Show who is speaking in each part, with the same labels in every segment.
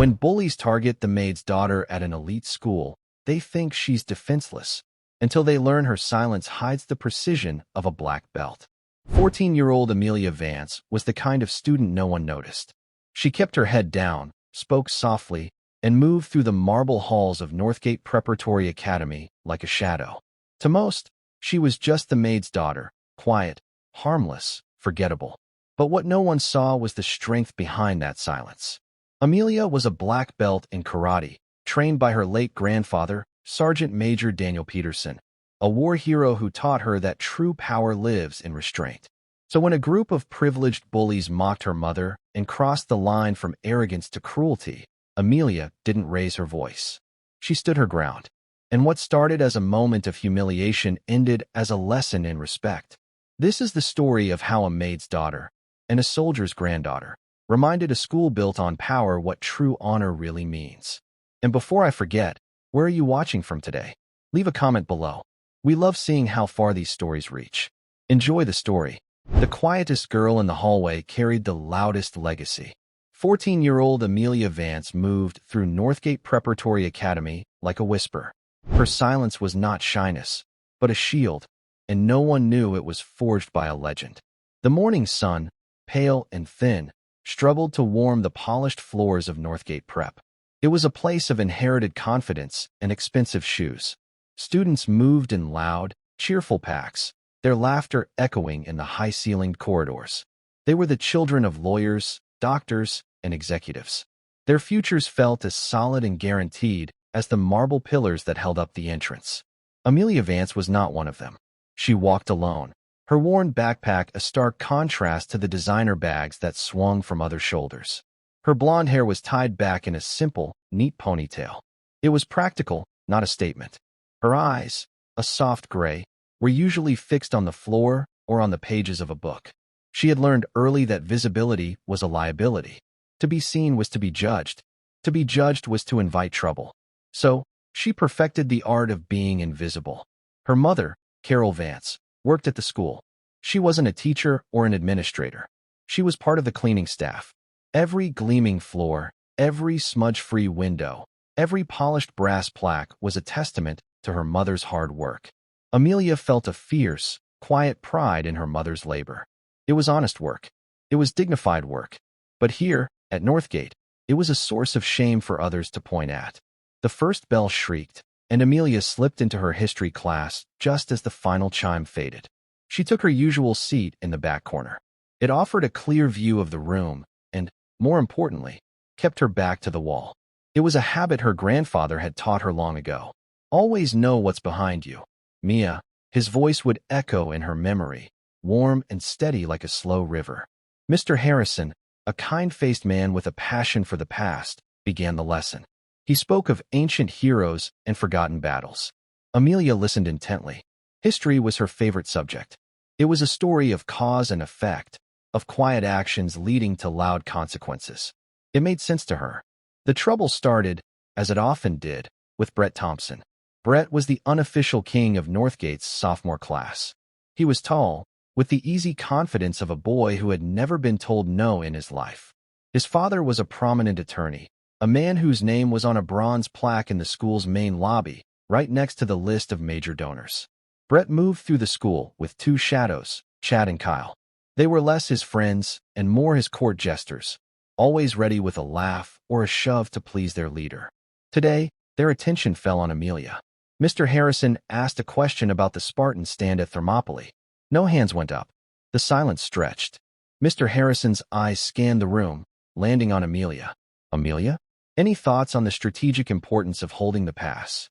Speaker 1: When bullies target the maid's daughter at an elite school, they think she's defenseless, until they learn her silence hides the precision of a black belt. 14-year-old Amelia Vance was the kind of student no one noticed. She kept her head down, spoke softly, and moved through the marble halls of Northgate Preparatory Academy like a shadow. To most, she was just the maid's daughter, quiet, harmless, forgettable. But what no one saw was the strength behind that silence. Amelia was a black belt in karate, trained by her late grandfather, Sergeant Major Daniel Peterson, a war hero who taught her that true power lives in restraint. So when a group of privileged bullies mocked her mother and crossed the line from arrogance to cruelty, Amelia didn't raise her voice. She stood her ground. And what started as a moment of humiliation ended as a lesson in respect. This is the story of how a maid's daughter and a soldier's granddaughter reminded a school built on power what true honor really means. And before I forget, where are you watching from today? Leave a comment below. We love seeing how far these stories reach. Enjoy the story. The quietest girl in the hallway carried the loudest legacy. 14-year-old Amelia Vance moved through Northgate Preparatory Academy like a whisper. Her silence was not shyness, but a shield, and no one knew it was forged by a legend. The morning sun, pale and thin, struggled to warm the polished floors of Northgate Prep. It was a place of inherited confidence and expensive shoes. Students moved in loud, cheerful packs, their laughter echoing in the high-ceilinged corridors. They were the children of lawyers, doctors, and executives. Their futures felt as solid and guaranteed as the marble pillars that held up the entrance. Amelia Vance was not one of them. She walked alone, her worn backpack a stark contrast to the designer bags that swung from other shoulders. Her blonde hair was tied back in a simple, neat ponytail. It was practical, not a statement. Her eyes, a soft gray, were usually fixed on the floor or on the pages of a book. She had learned early that visibility was a liability. To be seen was to be judged. To be judged was to invite trouble. So, she perfected the art of being invisible. Her mother, Carol Vance, worked at the school. She wasn't a teacher or an administrator. She was part of the cleaning staff. Every gleaming floor, every smudge-free window, every polished brass plaque was a testament to her mother's hard work. Amelia felt a fierce, quiet pride in her mother's labor. It was honest work. It was dignified work. But here, at Northgate, it was a source of shame for others to point at. The first bell shrieked, and Amelia slipped into her history class just as the final chime faded. She took her usual seat in the back corner. It offered a clear view of the room and, more importantly, kept her back to the wall. It was a habit her grandfather had taught her long ago. Always know what's behind you. Mia, his voice would echo in her memory, warm and steady like a slow river. Mr. Harrison, a kind-faced man with a passion for the past, began the lesson. He spoke of ancient heroes and forgotten battles. Amelia listened intently. History was her favorite subject. It was a story of cause and effect, of quiet actions leading to loud consequences. It made sense to her. The trouble started, as it often did, with Brett Thompson. Brett was the unofficial king of Northgate's sophomore class. He was tall, with the easy confidence of a boy who had never been told no in his life. His father was a prominent attorney, a man whose name was on a bronze plaque in the school's main lobby, right next to the list of major donors. Brett moved through the school with two shadows, Chad and Kyle. They were less his friends and more his court jesters, always ready with a laugh or a shove to please their leader. Today, their attention fell on Amelia. Mr. Harrison asked a question about the Spartan stand at Thermopylae. No hands went up. The silence stretched. Mr. Harrison's eyes scanned the room, landing on Amelia. Amelia? Any thoughts on the strategic importance of holding the pass?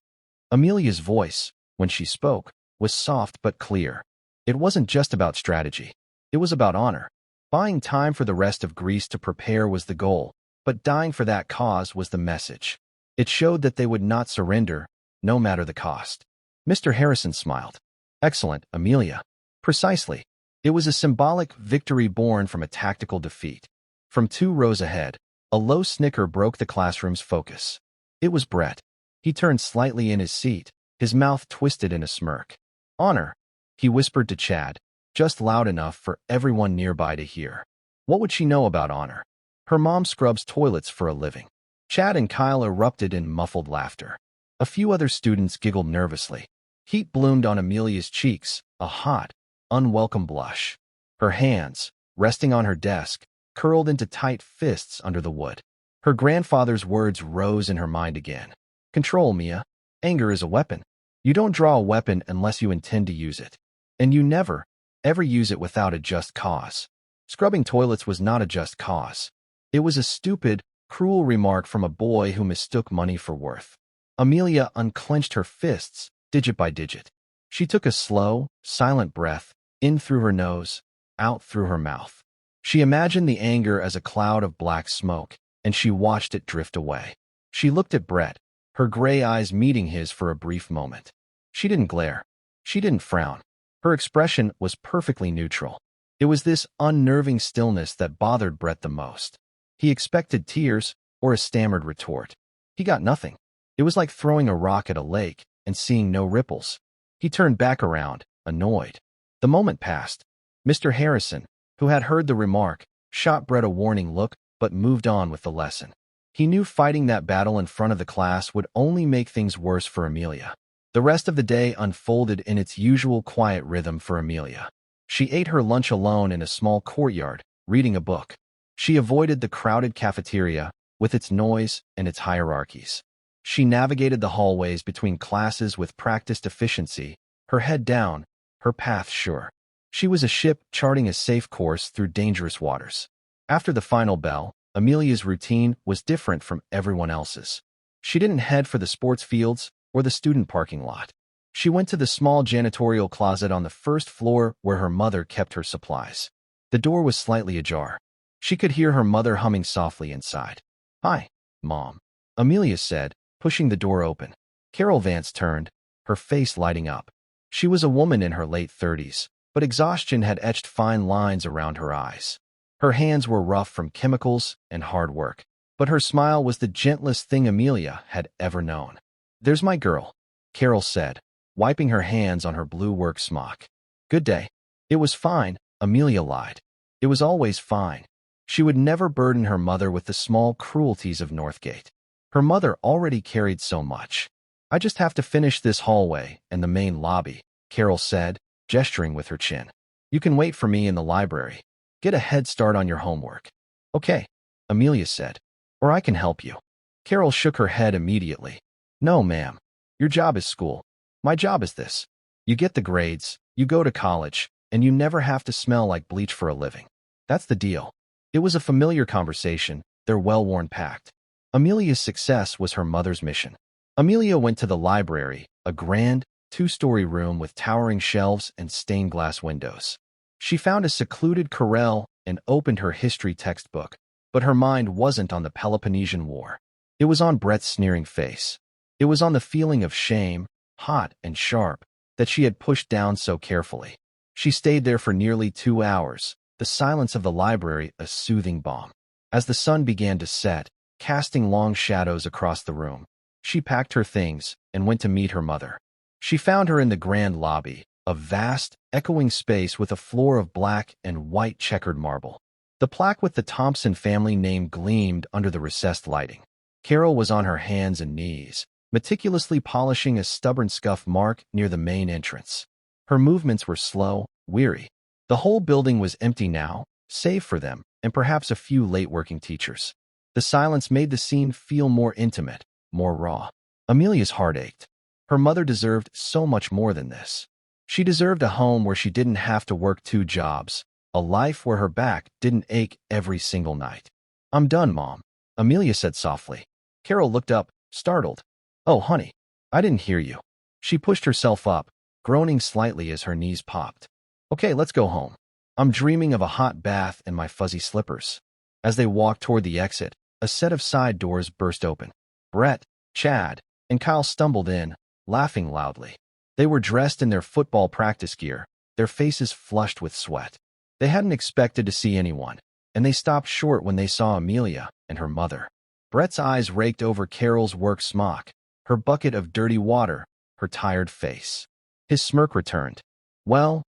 Speaker 1: Amelia's voice, when she spoke, was soft but clear. It wasn't just about strategy. It was about honor. Buying time for the rest of Greece to prepare was the goal, but dying for that cause was the message. It showed that they would not surrender, no matter the cost. Mr. Harrison smiled. Excellent, Amelia. Precisely. It was a symbolic victory born from a tactical defeat. From 2 rows ahead, a low snicker broke the classroom's focus. It was Brett. He turned slightly in his seat, his mouth twisted in a smirk. Honor, he whispered to Chad, just loud enough for everyone nearby to hear. What would she know about honor? Her mom scrubs toilets for a living. Chad and Kyle erupted in muffled laughter. A few other students giggled nervously. Heat bloomed on Amelia's cheeks, a hot, unwelcome blush. Her hands, resting on her desk, curled into tight fists under the wood. Her grandfather's words rose in her mind again. Control, Mia. Anger is a weapon. You don't draw a weapon unless you intend to use it. And you never, ever use it without a just cause. Scrubbing toilets was not a just cause. It was a stupid, cruel remark from a boy who mistook money for worth. Amelia unclenched her fists, digit by digit. She took a slow, silent breath, in through her nose, out through her mouth. She imagined the anger as a cloud of black smoke, and she watched it drift away. She looked at Brett, her gray eyes meeting his for a brief moment. She didn't glare. She didn't frown. Her expression was perfectly neutral. It was this unnerving stillness that bothered Brett the most. He expected tears or a stammered retort. He got nothing. It was like throwing a rock at a lake and seeing no ripples. He turned back around, annoyed. The moment passed. Mr. Harrison, who had heard the remark, shot Brett a warning look but moved on with the lesson. He knew fighting that battle in front of the class would only make things worse for Amelia. The rest of the day unfolded in its usual quiet rhythm for Amelia. She ate her lunch alone in a small courtyard, reading a book. She avoided the crowded cafeteria, with its noise and its hierarchies. She navigated the hallways between classes with practiced efficiency, her head down, her path sure. She was a ship charting a safe course through dangerous waters. After the final bell, Amelia's routine was different from everyone else's. She didn't head for the sports fields or the student parking lot. She went to the small janitorial closet on the first floor where her mother kept her supplies. The door was slightly ajar. She could hear her mother humming softly inside. "Hi, Mom," Amelia said, pushing the door open. Carol Vance turned, her face lighting up. She was a woman in her late 30s, but exhaustion had etched fine lines around her eyes. Her hands were rough from chemicals and hard work, but her smile was the gentlest thing Amelia had ever known. "There's my girl," Carol said, wiping her hands on her blue work smock. "Good day." It was fine, Amelia lied. It was always fine. She would never burden her mother with the small cruelties of Northgate. Her mother already carried so much. "I just have to finish this hallway and the main lobby," Carol said, gesturing with her chin. "You can wait for me in the library. Get a head start on your homework." "Okay," Amelia said. "Or I can help you." Carol shook her head immediately. "No, ma'am. Your job is school. My job is this. You get the grades, you go to college, and you never have to smell like bleach for a living. That's the deal." It was a familiar conversation, their well-worn pact. Amelia's success was her mother's mission. Amelia went to the library, a grand, two-story room with towering shelves and stained glass windows. She found a secluded corral and opened her history textbook, but her mind wasn't on the Peloponnesian War. It was on Brett's sneering face. It was on the feeling of shame, hot and sharp, that she had pushed down so carefully. She stayed there for nearly 2 hours, the silence of the library a soothing balm. As the sun began to set, casting long shadows across the room, she packed her things and went to meet her mother. She found her in the grand lobby, a vast, echoing space with a floor of black and white checkered marble. The plaque with the Thompson family name gleamed under the recessed lighting. Carol was on her hands and knees, meticulously polishing a stubborn scuff mark near the main entrance. Her movements were slow, weary. The whole building was empty now, save for them and perhaps a few late-working teachers. The silence made the scene feel more intimate, more raw. Amelia's heart ached. Her mother deserved so much more than this. She deserved a home where she didn't have to work 2 jobs, a life where her back didn't ache every single night. "I'm done, Mom," Amelia said softly. Carol looked up, startled. "Oh, honey, I didn't hear you." She pushed herself up, groaning slightly as her knees popped. "Okay, let's go home. I'm dreaming of a hot bath and my fuzzy slippers." As they walked toward the exit, a set of side doors burst open. Brett, Chad, and Kyle stumbled in, laughing loudly. They were dressed in their football practice gear, their faces flushed with sweat. They hadn't expected to see anyone, and they stopped short when they saw Amelia and her mother. Brett's eyes raked over Carol's work smock, her bucket of dirty water, her tired face. His smirk returned. Well,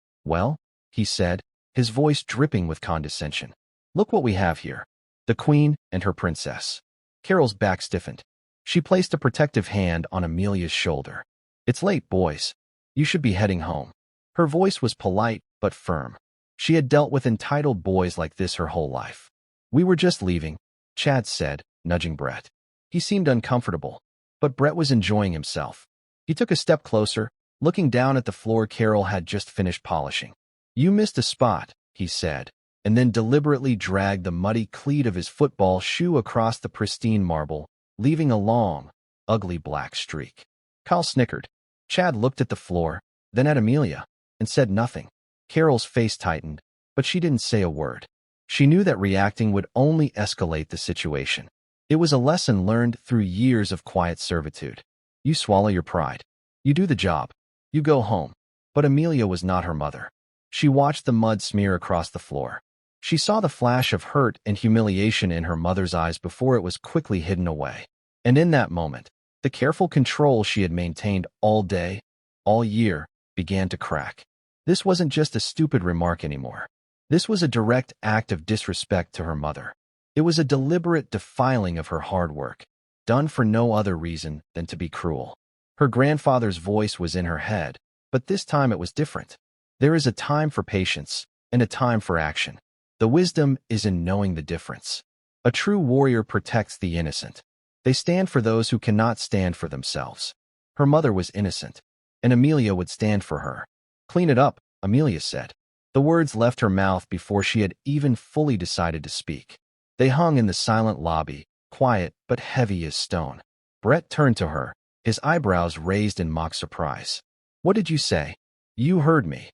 Speaker 1: he said, his voice dripping with condescension. "Look what we have here. The Queen and her princess." Carol's back stiffened. She placed a protective hand on Amelia's shoulder. "It's late, boys. You should be heading home." Her voice was polite but firm. She had dealt with entitled boys like this her whole life. "We were just leaving," Chad said, nudging Brett. He seemed uncomfortable, but Brett was enjoying himself. He took a step closer, looking down at the floor Carol had just finished polishing. "You missed a spot," he said, and then deliberately dragged the muddy cleat of his football shoe across the pristine marble, leaving a long, ugly black streak. Kyle snickered. Chad looked at the floor, then at Amelia, and said nothing. Carol's face tightened, but she didn't say a word. She knew that reacting would only escalate the situation. It was a lesson learned through years of quiet servitude. You swallow your pride. You do the job. You go home. But Amelia was not her mother. She watched the mud smear across the floor. She saw the flash of hurt and humiliation in her mother's eyes before it was quickly hidden away. And in that moment, the careful control she had maintained all day, all year, began to crack. This wasn't just a stupid remark anymore. This was a direct act of disrespect to her mother. It was a deliberate defiling of her hard work, done for no other reason than to be cruel. Her grandfather's voice was in her head, but this time it was different. There is a time for patience and a time for action. The wisdom is in knowing the difference. A true warrior protects the innocent. They stand for those who cannot stand for themselves. Her mother was innocent, and Amelia would stand for her. "Clean it up," Amelia said. The words left her mouth before she had even fully decided to speak. They hung in the silent lobby, quiet but heavy as stone. Brett turned to her, his eyebrows raised in mock surprise. "What did you say?" "You heard me,"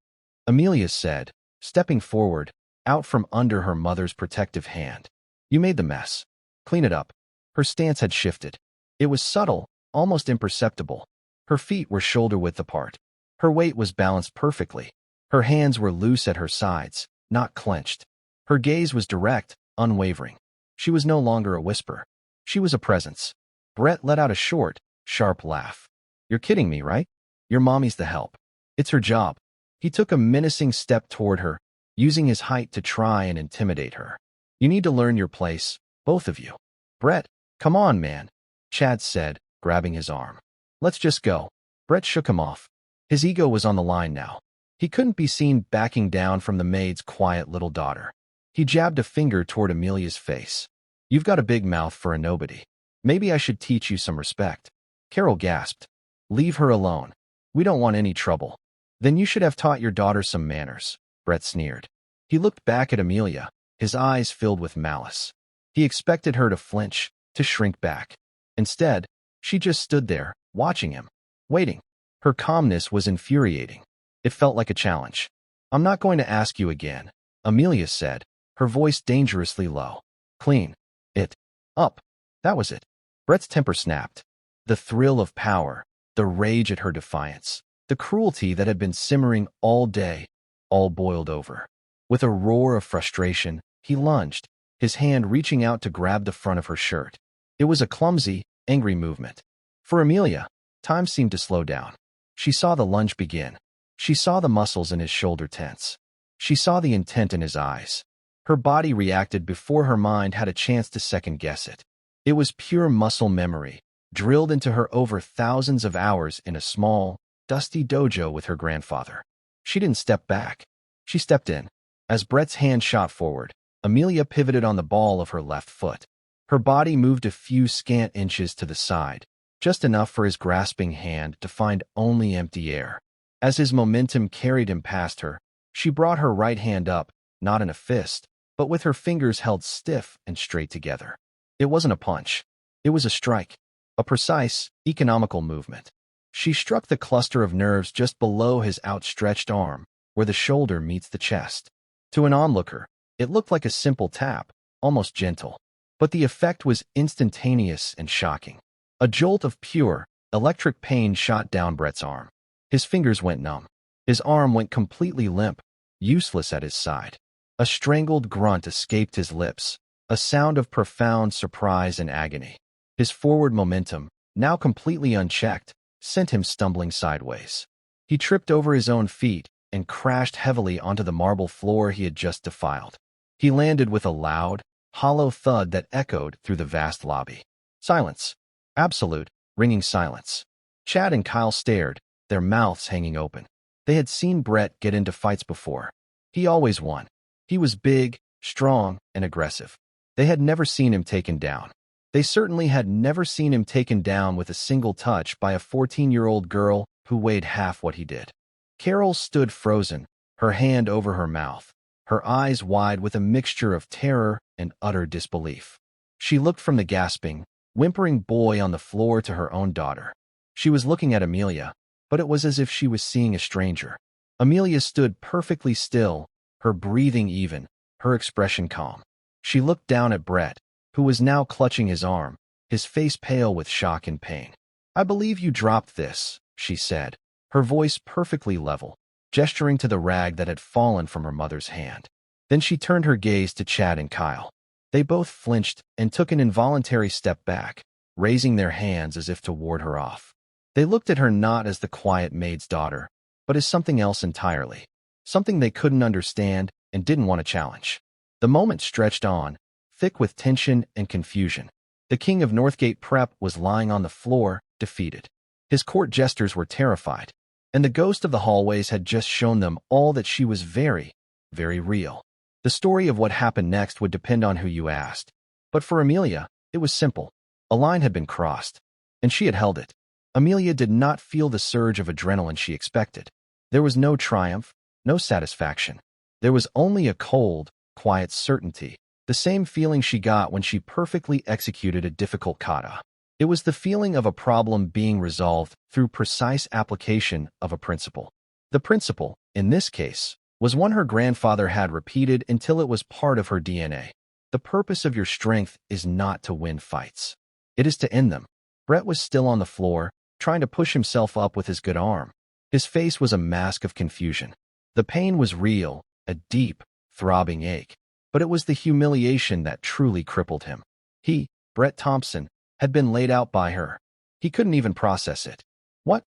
Speaker 1: Amelia said, stepping forward, out from under her mother's protective hand. "You made the mess. Clean it up." Her stance had shifted. It was subtle, almost imperceptible. Her feet were shoulder-width apart. Her weight was balanced perfectly. Her hands were loose at her sides, not clenched. Her gaze was direct, unwavering. She was no longer a whisper. She was a presence. Brett let out a short, sharp laugh. "You're kidding me, right? Your mommy's the help. It's her job." He took a menacing step toward her, using his height to try and intimidate her. "You need to learn your place, both of you." "Brett, come on, man," Chad said, grabbing his arm. "Let's just go." Brett shook him off. His ego was on the line now. He couldn't be seen backing down from the maid's quiet little daughter. He jabbed a finger toward Amelia's face. "You've got a big mouth for a nobody. Maybe I should teach you some respect." Carol gasped. "Leave her alone. We don't want any trouble." "Then you should have taught your daughter some manners," Brett sneered. He looked back at Amelia, his eyes filled with malice. He expected her to flinch, to shrink back. Instead, she just stood there, watching him, waiting. Her calmness was infuriating. It felt like a challenge. "I'm not going to ask you again," Amelia said, her voice dangerously low. "Clean it up." That was it. Brett's temper snapped. The thrill of power, the rage at her defiance, the cruelty that had been simmering all day, all boiled over. With a roar of frustration, he lunged, his hand reaching out to grab the front of her shirt. It was a clumsy, angry movement. For Amelia, time seemed to slow down. She saw the lunge begin. She saw the muscles in his shoulder tense. She saw the intent in his eyes. Her body reacted before her mind had a chance to second-guess it. It was pure muscle memory, drilled into her over thousands of hours in a small, dusty dojo with her grandfather. She didn't step back. She stepped in. As Brett's hand shot forward, Amelia pivoted on the ball of her left foot. Her body moved a few scant inches to the side, just enough for his grasping hand to find only empty air. As his momentum carried him past her, she brought her right hand up, not in a fist, but with her fingers held stiff and straight together. It wasn't a punch. It was a strike, a precise, economical movement. She struck the cluster of nerves just below his outstretched arm, where the shoulder meets the chest. To an onlooker, it looked like a simple tap, almost gentle. But the effect was instantaneous and shocking. A jolt of pure, electric pain shot down Brett's arm. His fingers went numb. His arm went completely limp, useless at his side. A strangled grunt escaped his lips, a sound of profound surprise and agony. His forward momentum, now completely unchecked, sent him stumbling sideways. He tripped over his own feet and crashed heavily onto the marble floor he had just defiled. He landed with a loud, hollow thud that echoed through the vast lobby. Silence. Absolute, ringing silence. Chad and Kyle stared, their mouths hanging open. They had seen Brett get into fights before. He always won. He was big, strong, and aggressive. They had never seen him taken down. They certainly had never seen him taken down with a single touch by a 14-year-old girl who weighed half what he did. Carol stood frozen, her hand over her mouth, her eyes wide with a mixture of terror and utter disbelief. She looked from the gasping, whimpering boy on the floor to her own daughter. She was looking at Amelia, but it was as if she was seeing a stranger. Amelia stood perfectly still, her breathing even, her expression calm. She looked down at Brett, who was now clutching his arm, his face pale with shock and pain. "I believe you dropped this," she said, her voice perfectly level, gesturing to the rag that had fallen from her mother's hand. Then she turned her gaze to Chad and Kyle. They both flinched and took an involuntary step back, raising their hands as if to ward her off. They looked at her not as the quiet maid's daughter, but as something else entirely, something they couldn't understand and didn't want to challenge. The moment stretched on, thick with tension and confusion. The king of Northgate Prep was lying on the floor, defeated. His court jesters were terrified, and the ghost of the hallways had just shown them all that she was very, very real. The story of what happened next would depend on who you asked. But for Amelia, it was simple. A line had been crossed, and she had held it. Amelia did not feel the surge of adrenaline she expected. There was no triumph, no satisfaction. There was only a cold, quiet certainty, the same feeling she got when she perfectly executed a difficult kata. It was the feeling of a problem being resolved through precise application of a principle. The principle, in this case, was one her grandfather had repeated until it was part of her DNA. The purpose of your strength is not to win fights. It is to end them. Brett was still on the floor, trying to push himself up with his good arm. His face was a mask of confusion. The pain was real, a deep, throbbing ache, but it was the humiliation that truly crippled him. He, Brett Thompson, had been laid out by her. He couldn't even process it. What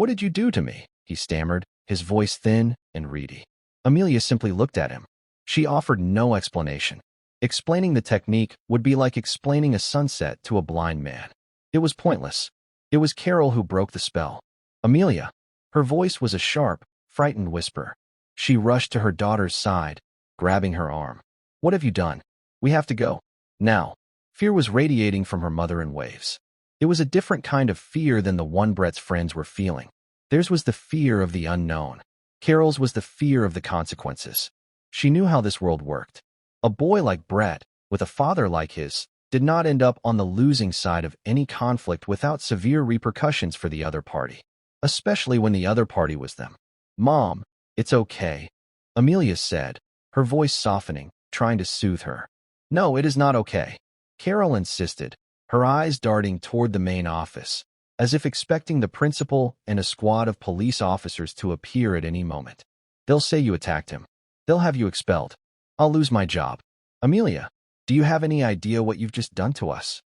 Speaker 1: did you do to me?" he stammered, his voice thin and reedy. Amelia simply looked at him. She offered no explanation. Explaining the technique would be like explaining a sunset to a blind man. It was pointless. It was Carol who broke the spell. "Amelia." Her voice was a sharp, frightened whisper. She rushed to her daughter's side, grabbing her arm. "What have you done? We have to go. Now." Fear was radiating from her mother in waves. It was a different kind of fear than the one Brett's friends were feeling. Theirs was the fear of the unknown. Carol's was the fear of the consequences. She knew how this world worked. A boy like Brett, with a father like his, did not end up on the losing side of any conflict without severe repercussions for the other party, especially when the other party was them. "Mom, it's okay," Amelia said, her voice softening, trying to soothe her. "No, it is not okay," Carol insisted, her eyes darting toward the main office, as if expecting the principal and a squad of police officers to appear at any moment. "They'll say you attacked him. They'll have you expelled. I'll lose my job. Amelia, do you have any idea what you've just done to us?"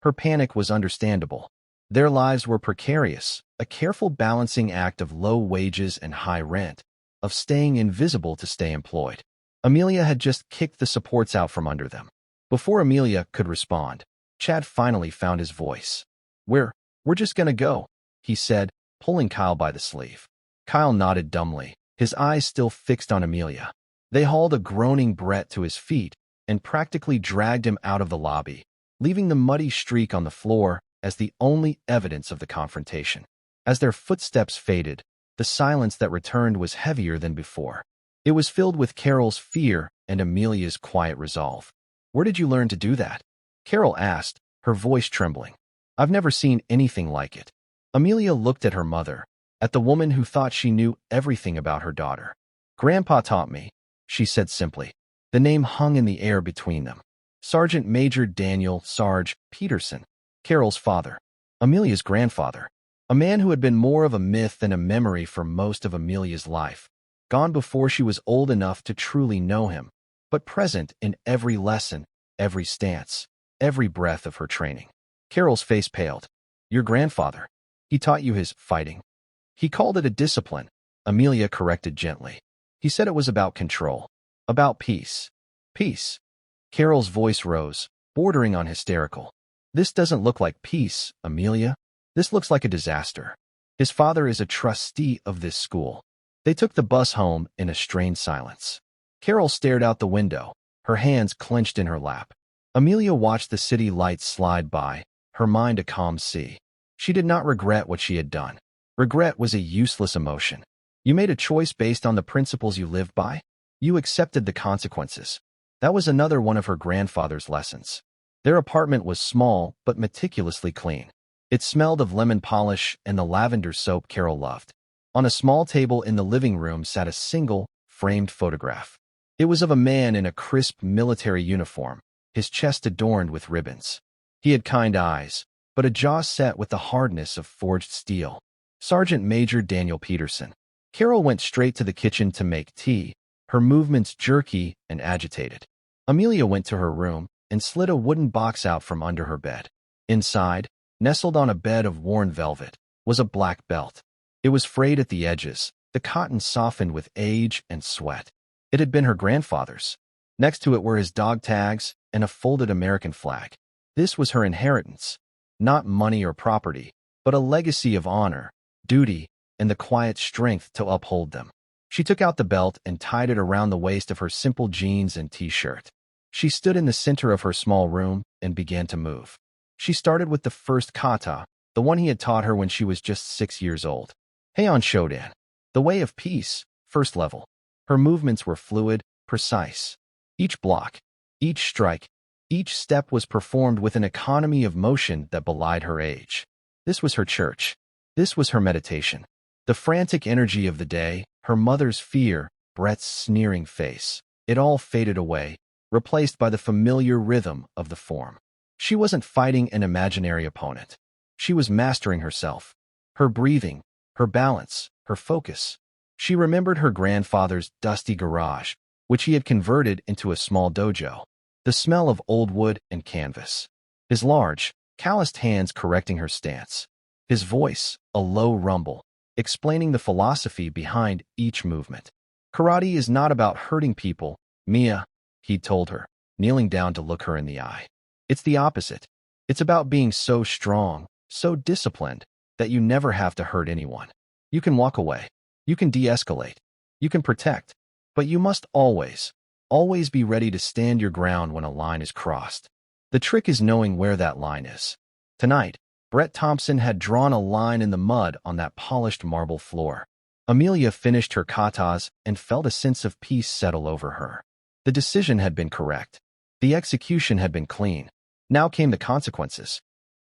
Speaker 1: Her panic was understandable. Their lives were precarious, a careful balancing act of low wages and high rent, of staying invisible to stay employed. Amelia had just kicked the supports out from under them. Before Amelia could respond, Chad finally found his voice. We're just gonna go," he said, pulling Kyle by the sleeve. Kyle nodded dumbly, his eyes still fixed on Amelia. They hauled a groaning Brett to his feet and practically dragged him out of the lobby, leaving the muddy streak on the floor as the only evidence of the confrontation. As their footsteps faded, the silence that returned was heavier than before. It was filled with Carol's fear and Amelia's quiet resolve. "Where did you learn to do that?" Carol asked, her voice trembling. "I've never seen anything like it." Amelia looked at her mother, at the woman who thought she knew everything about her daughter. "Grandpa taught me," she said simply. The name hung in the air between them. Sergeant Major Daniel Peterson, Carol's father, Amelia's grandfather, a man who had been more of a myth than a memory for most of Amelia's life, gone before she was old enough to truly know him, but present in every lesson, every stance, every breath of her training. Carol's face paled. "Your grandfather, he taught you his fighting." "He called it a discipline," Amelia corrected gently. "He said it was about control, about peace." "Peace." Carol's voice rose, bordering on hysterical. "This doesn't look like peace, Amelia. This looks like a disaster. His father is a trustee of this school." They took the bus home in a strained silence. Carol stared out the window, her hands clenched in her lap. Amelia watched the city lights slide by, her mind a calm sea. She did not regret what she had done. Regret was a useless emotion. You made a choice based on the principles you lived by. You accepted the consequences. That was another one of her grandfather's lessons. Their apartment was small but meticulously clean. It smelled of lemon polish and the lavender soap Carol loved. On a small table in the living room sat a single, framed photograph. It was of a man in a crisp military uniform, his chest adorned with ribbons. He had kind eyes, but a jaw set with the hardness of forged steel. Sergeant Major Daniel Peterson. Carol went straight to the kitchen to make tea, her movements jerky and agitated. Amelia went to her room and slid a wooden box out from under her bed. Inside, nestled on a bed of worn velvet, was a black belt. It was frayed at the edges, the cotton softened with age and sweat. It had been her grandfather's. Next to it were his dog tags and a folded American flag. This was her inheritance, not money or property, but a legacy of honor, duty, and the quiet strength to uphold them. She took out the belt and tied it around the waist of her simple jeans and t-shirt. She stood in the center of her small room and began to move. She started with the first kata, the one he had taught her when she was just 6 years old. Heian Shodan, the way of peace, first level. Her movements were fluid, precise. Each block, each strike, each step was performed with an economy of motion that belied her age. This was her church. This was her meditation. The frantic energy of the day, her mother's fear, Brett's sneering face, it all faded away, replaced by the familiar rhythm of the form. She wasn't fighting an imaginary opponent. She was mastering herself. Her breathing, her balance, her focus. She remembered her grandfather's dusty garage, which he had converted into a small dojo. The smell of old wood and canvas. His large, calloused hands correcting her stance. His voice, a low rumble, explaining the philosophy behind each movement. "Karate is not about hurting people, Mia," he told her, kneeling down to look her in the eye. "It's the opposite. It's about being so strong, so disciplined, that you never have to hurt anyone. You can walk away. You can de-escalate. You can protect. But you must always, always be ready to stand your ground when a line is crossed. The trick is knowing where that line is." Tonight, Brett Thompson had drawn a line in the mud on that polished marble floor. Amelia finished her katas and felt a sense of peace settle over her. The decision had been correct. The execution had been clean. Now came the consequences.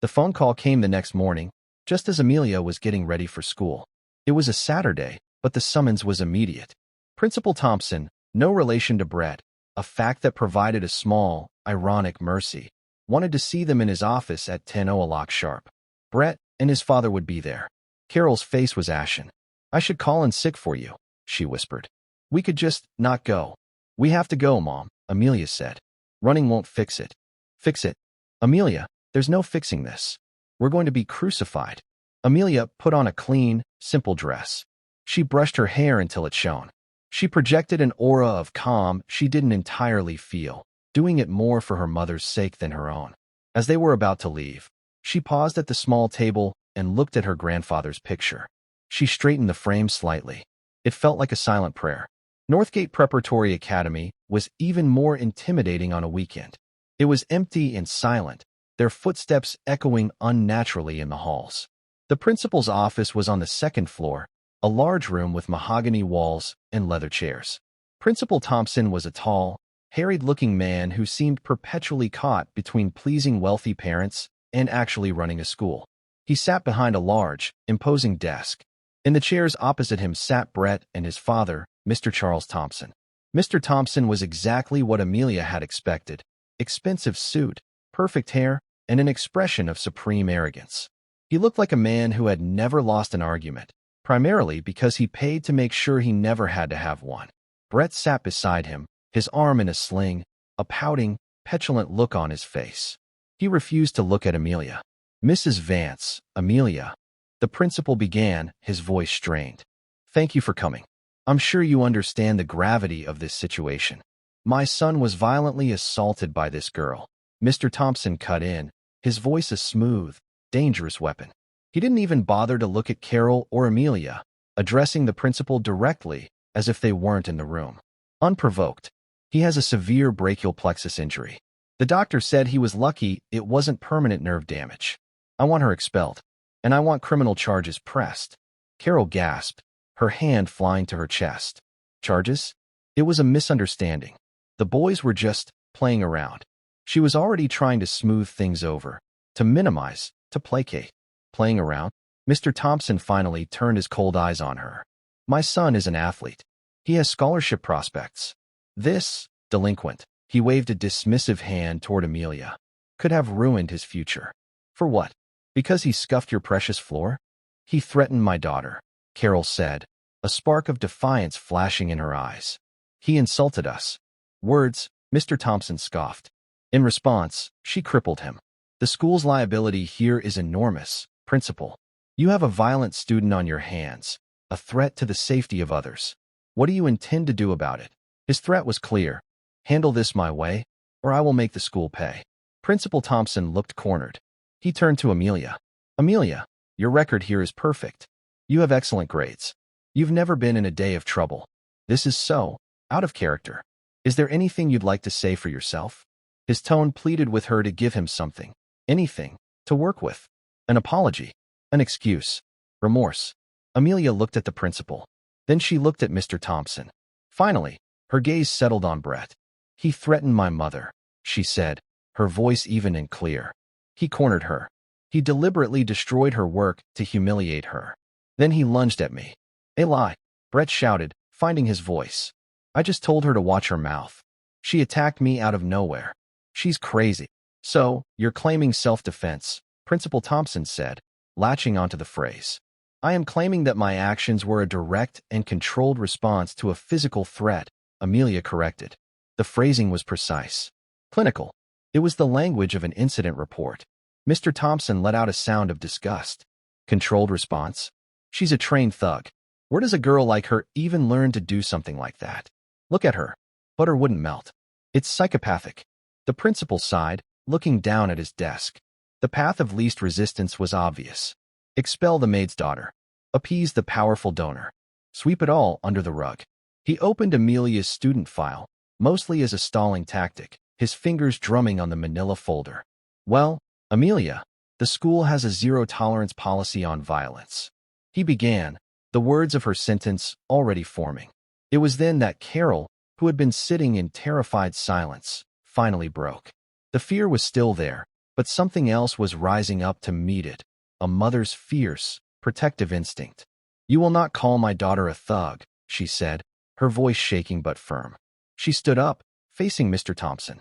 Speaker 1: The phone call came the next morning, just as Amelia was getting ready for school. It was a Saturday, but the summons was immediate. Principal Thompson, no relation to Brett, a fact that provided a small, ironic mercy, wanted to see them in his office at 10:00 sharp. Brett and his father would be there. Carol's face was ashen. "I should call in sick for you," she whispered. "We could just not go." "We have to go, Mom," Amelia said. "Running won't fix it." "Fix it? Amelia, there's no fixing this. We're going to be crucified." Amelia put on a clean, simple dress. She brushed her hair until it shone. She projected an aura of calm she didn't entirely feel, doing it more for her mother's sake than her own. As they were about to leave, she paused at the small table and looked at her grandfather's picture. She straightened the frame slightly. It felt like a silent prayer. Northgate Preparatory Academy was even more intimidating on a weekend. It was empty and silent, their footsteps echoing unnaturally in the halls. The principal's office was on the second floor, a large room with mahogany walls and leather chairs. Principal Thompson was a tall, harried-looking man who seemed perpetually caught between pleasing wealthy parents and actually running a school. He sat behind a large, imposing desk. In the chairs opposite him sat Brett and his father, Mr. Charles Thompson. Mr. Thompson was exactly what Amelia had expected: expensive suit, perfect hair, and an expression of supreme arrogance. He looked like a man who had never lost an argument, primarily because he paid to make sure he never had to have one. Brett sat beside him, his arm in a sling, a pouting, petulant look on his face. He refused to look at Amelia. "Mrs. Vance, Amelia," the principal began, his voice strained. "Thank you for coming. I'm sure you understand the gravity of this situation. My son was violently assaulted by this girl." Mr. Thompson cut in, his voice a smooth, dangerous weapon. He didn't even bother to look at Carol or Amelia, addressing the principal directly as if they weren't in the room. Unprovoked, he has a severe brachial plexus injury. The doctor said he was lucky it wasn't permanent nerve damage. I want her expelled, and I want criminal charges pressed. Carol gasped, her hand flying to her chest. Charges? It was a misunderstanding. The boys were just playing around. She was already trying to smooth things over, to minimize, to placate. Playing around? Mr. Thompson finally turned his cold eyes on her. My son is an athlete. He has scholarship prospects. This delinquent, he waved a dismissive hand toward Amelia, could have ruined his future. For what? Because he scuffed your precious floor? He threatened my daughter, Carol said, a spark of defiance flashing in her eyes. He insulted us. Words, Mr. Thompson scoffed. In response, she crippled him. The school's liability here is enormous, Principal. You have a violent student on your hands, a threat to the safety of others. What do you intend to do about it? His threat was clear. Handle this my way, or I will make the school pay. Principal Thompson looked cornered. He turned to Amelia. Amelia, your record here is perfect. You have excellent grades. You've never been in a day of trouble. This is so out of character. Is there anything you'd like to say for yourself? His tone pleaded with her to give him something, anything, to work with. An apology, an excuse, remorse. Amelia looked at the principal. Then she looked at Mr. Thompson. Finally, her gaze settled on Brett. He threatened my mother, she said, her voice even and clear. He cornered her. He deliberately destroyed her work to humiliate her. Then he lunged at me. A lie, Brett shouted, finding his voice. I just told her to watch her mouth. She attacked me out of nowhere. She's crazy. So, you're claiming self-defense, Principal Thompson said, latching onto the phrase. I am claiming that my actions were a direct and controlled response to a physical threat, Amelia corrected. The phrasing was precise. Clinical. It was the language of an incident report. Mr. Thompson let out a sound of disgust. Controlled response? She's a trained thug. Where does a girl like her even learn to do something like that? Look at her. Butter wouldn't melt. It's psychopathic. The principal sighed, looking down at his desk. The path of least resistance was obvious. Expel the maid's daughter. Appease the powerful donor. Sweep it all under the rug. He opened Amelia's student file, mostly as a stalling tactic, his fingers drumming on the manila folder. Well, Amelia, the school has a zero-tolerance policy on violence. He began, the words of her sentence already forming. It was then that Carol, who had been sitting in terrified silence, finally broke. The fear was still there, but something else was rising up to meet it, a mother's fierce, protective instinct. You will not call my daughter a thug, she said, her voice shaking but firm. She stood up, facing Mr. Thompson.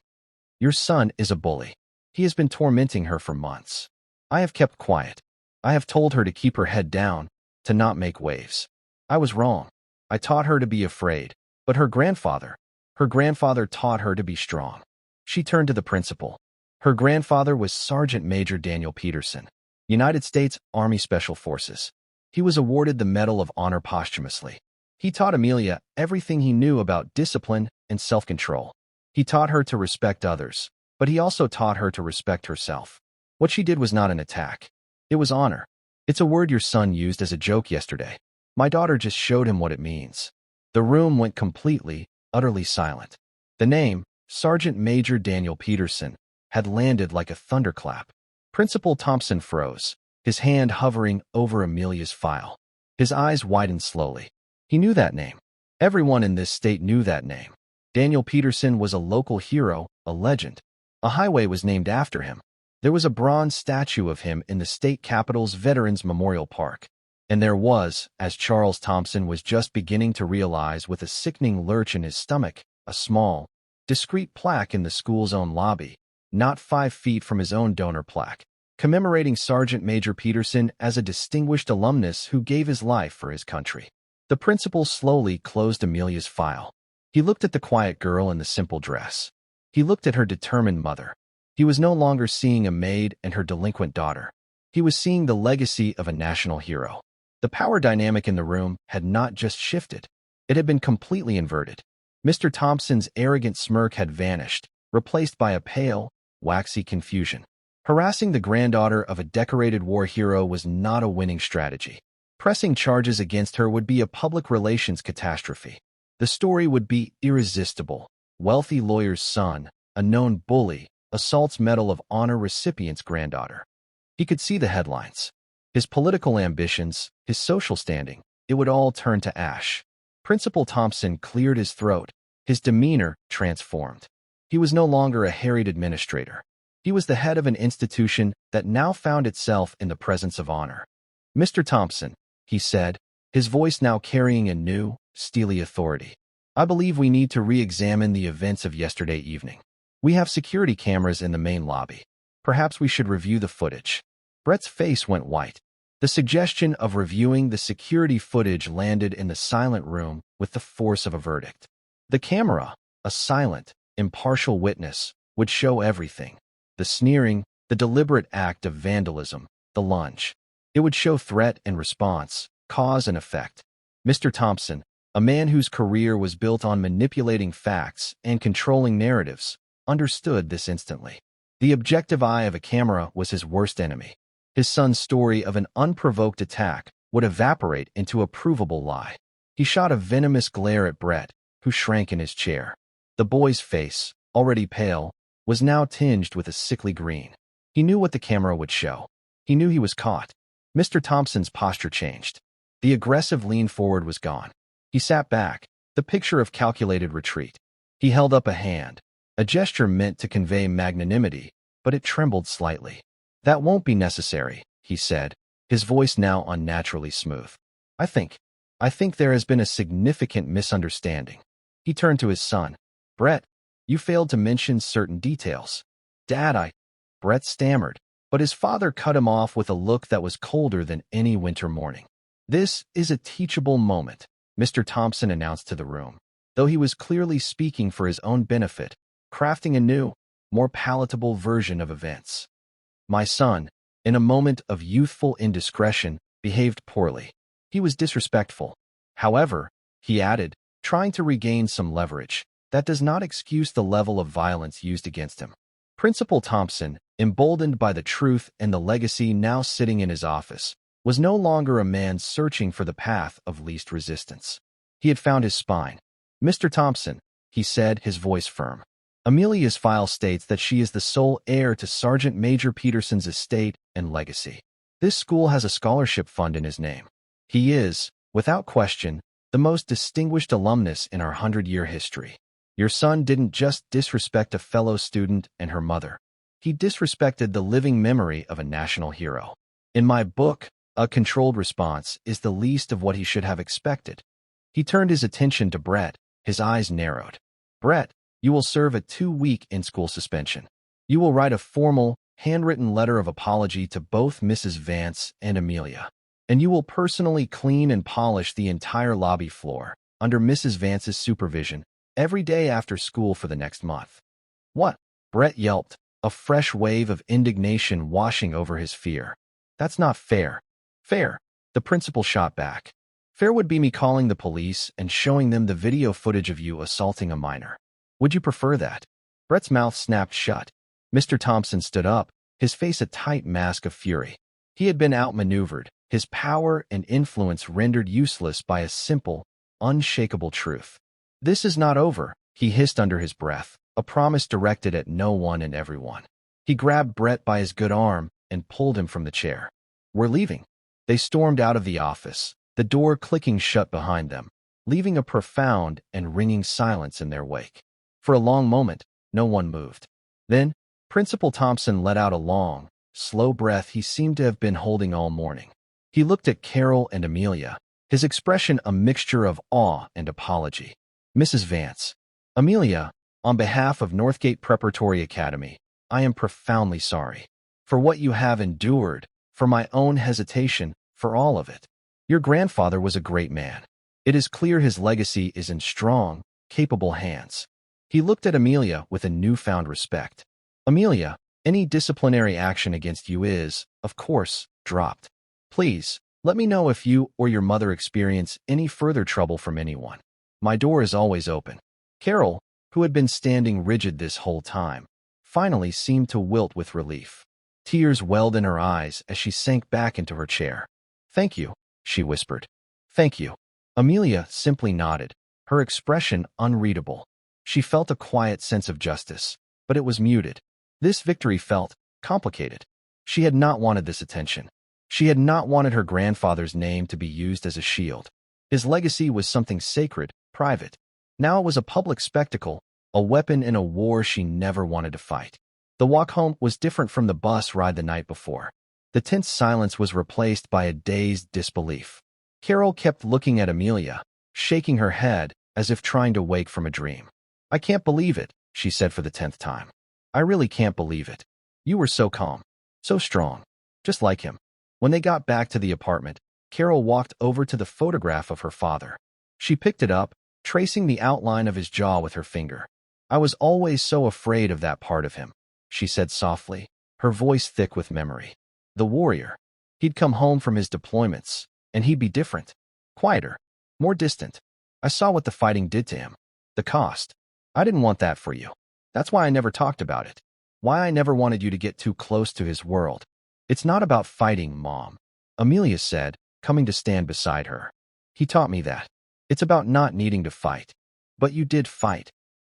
Speaker 1: Your son is a bully. He has been tormenting her for months. I have kept quiet. I have told her to keep her head down, to not make waves. I was wrong. I taught her to be afraid, but her grandfather taught her to be strong. She turned to the principal. Her grandfather was Sergeant Major Daniel Peterson, United States Army Special Forces. He was awarded the Medal of Honor posthumously. He taught Amelia everything he knew about discipline and self-control. He taught her to respect others, but he also taught her to respect herself. What she did was not an attack. It was honor. It's a word your son used as a joke yesterday. My daughter just showed him what it means. The room went completely, utterly silent. The name, Sergeant Major Daniel Peterson, had landed like a thunderclap. Principal Thompson froze, his hand hovering over Amelia's file. His eyes widened slowly. He knew that name. Everyone in this state knew that name. Daniel Peterson was a local hero, a legend. A highway was named after him. There was a bronze statue of him in the state capitol's Veterans Memorial Park. And there was, as Charles Thompson was just beginning to realize with a sickening lurch in his stomach, a small, discreet plaque in the school's own lobby, not 5 feet from his own donor plaque, commemorating Sergeant Major Peterson as a distinguished alumnus who gave his life for his country. The principal slowly closed Amelia's file. He looked at the quiet girl in the simple dress. He looked at her determined mother. He was no longer seeing a maid and her delinquent daughter. He was seeing the legacy of a national hero. The power dynamic in the room had not just shifted. It had been completely inverted. Mr. Thompson's arrogant smirk had vanished, replaced by a pale, waxy confusion. Harassing the granddaughter of a decorated war hero was not a winning strategy. Pressing charges against her would be a public relations catastrophe. The story would be irresistible. Wealthy lawyer's son, a known bully, assaults Medal of Honor recipient's granddaughter. He could see the headlines. His political ambitions, his social standing, it would all turn to ash. Principal Thompson cleared his throat, his demeanor transformed. He was no longer a harried administrator. He was the head of an institution that now found itself in the presence of honor. "Mr. Thompson," he said, his voice now carrying a new, steely authority. "I believe we need to re-examine the events of yesterday evening. We have security cameras in the main lobby. Perhaps we should review the footage." Brett's face went white. The suggestion of reviewing the security footage landed in the silent room with the force of a verdict. The camera, a silent, impartial witness, would show everything. The sneering, the deliberate act of vandalism, the lunge. It would show threat and response, cause and effect. Mr. Thompson, a man whose career was built on manipulating facts and controlling narratives, understood this instantly. The objective eye of a camera was his worst enemy. His son's story of an unprovoked attack would evaporate into a provable lie. He shot a venomous glare at Brett, who shrank in his chair. The boy's face, already pale, was now tinged with a sickly green. He knew what the camera would show. He knew he was caught. Mr. Thompson's posture changed. The aggressive lean forward was gone. He sat back, the picture of calculated retreat. He held up a hand, a gesture meant to convey magnanimity, but it trembled slightly. "That won't be necessary," he said, his voice now unnaturally smooth. I think there has been a significant misunderstanding." He turned to his son. "Brett, you failed to mention certain details." "Dad, Brett stammered, but his father cut him off with a look that was colder than any winter morning. "This is a teachable moment," Mr. Thompson announced to the room, though he was clearly speaking for his own benefit, crafting a new, more palatable version of events. "My son, in a moment of youthful indiscretion, behaved poorly. He was disrespectful. However," he added, trying to regain some leverage, "that does not excuse the level of violence used against him." Principal Thompson, emboldened by the truth and the legacy now sitting in his office, was no longer a man searching for the path of least resistance. He had found his spine. "Mr. Thompson," he said, his voice firm, "Amelia's file states that she is the sole heir to Sergeant Major Peterson's estate and legacy. This school has a scholarship fund in his name. He is, without question, the most distinguished alumnus in our 100-year history. Your son didn't just disrespect a fellow student and her mother. He disrespected the living memory of a national hero. In my book, a controlled response is the least of what he should have expected." He turned his attention to Brett, his eyes narrowed. "Brett, you will serve a 2-week in-school suspension. You will write a formal, handwritten letter of apology to both Mrs. Vance and Amelia. And you will personally clean and polish the entire lobby floor, under Mrs. Vance's supervision, every day after school for the next month." "What?" Brett yelped, a fresh wave of indignation washing over his fear. "That's not fair." "Fair," the principal shot back. "Fair would be me calling the police and showing them the video footage of you assaulting a minor. Would you prefer that?" Brett's mouth snapped shut. Mr. Thompson stood up, his face a tight mask of fury. He had been outmaneuvered, his power and influence rendered useless by a simple, unshakable truth. "This is not over," he hissed under his breath, a promise directed at no one and everyone. He grabbed Brett by his good arm and pulled him from the chair. "We're leaving." They stormed out of the office, the door clicking shut behind them, leaving a profound and ringing silence in their wake. For a long moment, no one moved. Then, Principal Thompson let out a long, slow breath he seemed to have been holding all morning. He looked at Carol and Amelia, his expression a mixture of awe and apology. "Mrs. Vance, Amelia, on behalf of Northgate Preparatory Academy, I am profoundly sorry. For what you have endured, for my own hesitation, for all of it. Your grandfather was a great man. It is clear his legacy is in strong, capable hands." He looked at Amelia with a newfound respect. "Amelia, any disciplinary action against you is, of course, dropped. Please, let me know if you or your mother experience any further trouble from anyone. My door is always open." Carol, who had been standing rigid this whole time, finally seemed to wilt with relief. Tears welled in her eyes as she sank back into her chair. "Thank you," she whispered. "Thank you." Amelia simply nodded, her expression unreadable. She felt a quiet sense of justice, but it was muted. This victory felt complicated. She had not wanted this attention. She had not wanted her grandfather's name to be used as a shield. His legacy was something sacred, private. Now it was a public spectacle, a weapon in a war she never wanted to fight. The walk home was different from the bus ride the night before. The tense silence was replaced by a dazed disbelief. Carol kept looking at Amelia, shaking her head as if trying to wake from a dream. "I can't believe it," she said for the 10th time. "I really can't believe it. You were so calm, so strong, just like him." When they got back to the apartment, Carol walked over to the photograph of her father. She picked it up, tracing the outline of his jaw with her finger. "I was always so afraid of that part of him," she said softly, her voice thick with memory. "The warrior. He'd come home from his deployments, and he'd be different, quieter, more distant. I saw what the fighting did to him. The cost. I didn't want that for you. That's why I never talked about it. Why I never wanted you to get too close to his world." "It's not about fighting, Mom," Amelia said, coming to stand beside her. "He taught me that. It's about not needing to fight." "But you did fight,"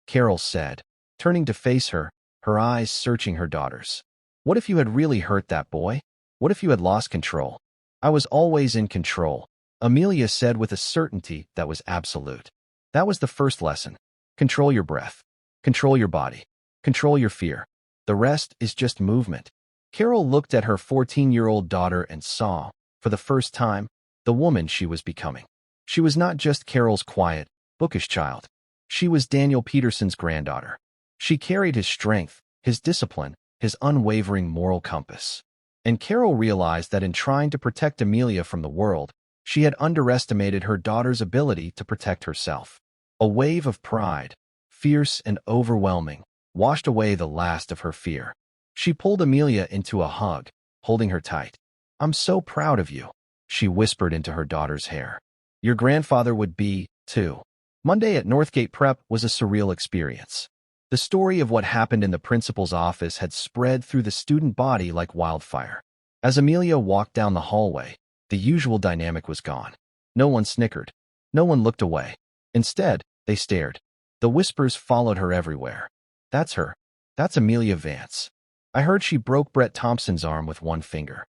Speaker 1: Carol said, turning to face her, her eyes searching her daughter's. "What if you had really hurt that boy? What if you had lost control?" "I was always in control," Amelia said with a certainty that was absolute. "That was the first lesson. Control your breath. Control your body. Control your fear. The rest is just movement." Carol looked at her 14-year-old daughter and saw, for the first time, the woman she was becoming. She was not just Carol's quiet, bookish child. She was Daniel Peterson's granddaughter. She carried his strength, his discipline, his unwavering moral compass. And Carol realized that in trying to protect Amelia from the world, she had underestimated her daughter's ability to protect herself. A wave of pride, fierce and overwhelming, washed away the last of her fear. She pulled Amelia into a hug, holding her tight. "I'm so proud of you," she whispered into her daughter's hair. "Your grandfather would be, too." Monday at Northgate Prep was a surreal experience. The story of what happened in the principal's office had spread through the student body like wildfire. As Amelia walked down the hallway, the usual dynamic was gone. No one snickered. No one looked away. Instead, they stared. The whispers followed her everywhere. "That's her. That's Amelia Vance. I heard she broke Brett Thompson's arm with one finger.